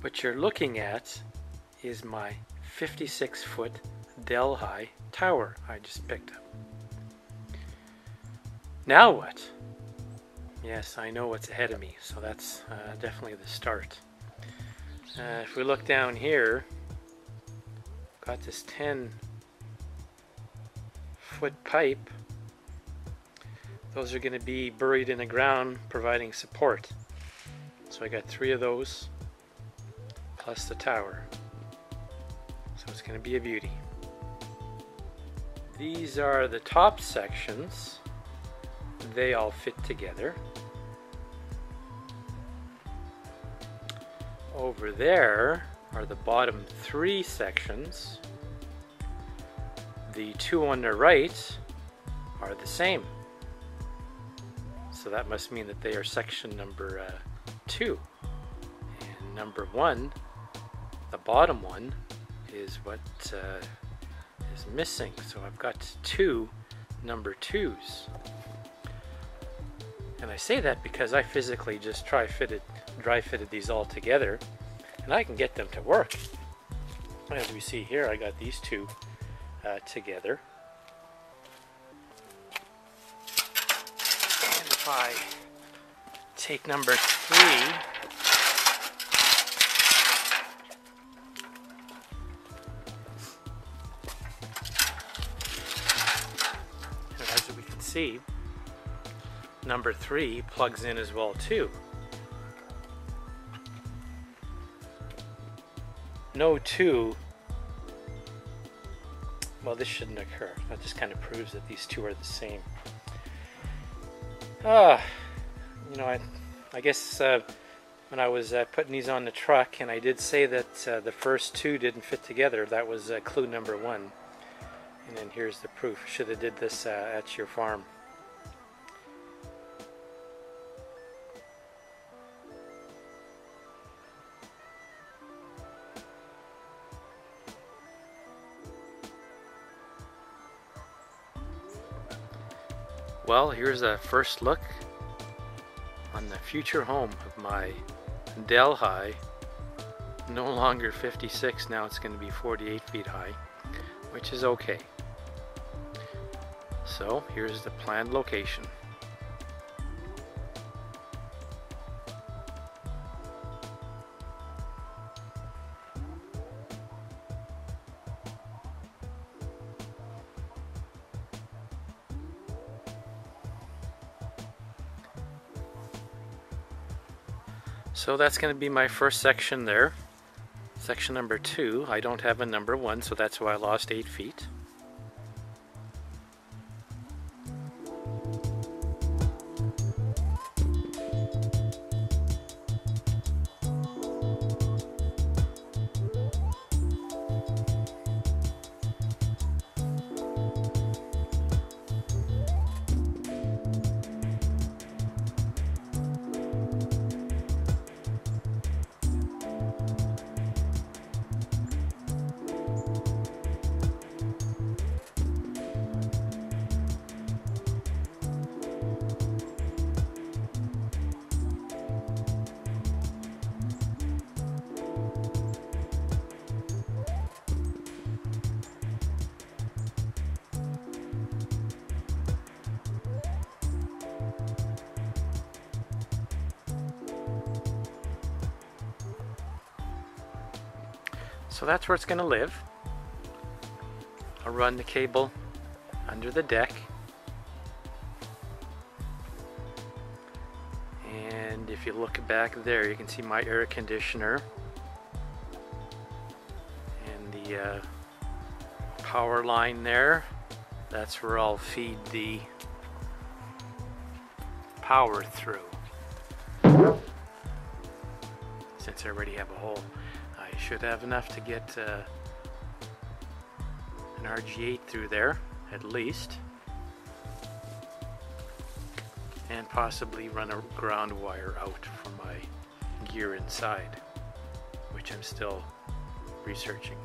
What you're looking at is my 56-foot Delhi tower I just picked up. Now what? Yes, I know what's ahead of me, so that's definitely the start. If we look down here, got this 10-foot pipe. Those are going to be buried in the ground, providing support. So I got 3 of those, plus the tower. So it's going to be a beauty. These are the top sections. They all fit together. Over there are the bottom 3 sections. The 2 on the right are the same. So that must mean that they are section number 2. And number 1, the bottom one, is what is missing. So I've got 2 number 2s. And I say that because I physically just dry fitted these all together, and I can get them to work. As we see here, I got these 2 together. And if I take number 3, and as we can see, number 3 plugs in as well too. No 2, well, this shouldn't occur. That just kind of proves that these 2 are the same. You know, I guess when I was putting these on the truck, and I did say that the first 2 didn't fit together, that was clue number 1. And then here's the proof. Should have did this at your farm. Well, here's a first look on the future home of my Delhi. No longer 56, now it's going to be 48 feet high, which is okay. So here's the planned location. So that's going to be my first section there. Section number 2, I don't have a number 1, so that's why I lost 8 feet. So that's where it's going to live. I'll run the cable under the deck. And if you look back there, you can see my air conditioner and the power line there. That's where I'll feed the power through. Since I already have a hole, I should have enough to get an RG8 through there, at least. And possibly run a ground wire out for my gear inside, which I'm still researching.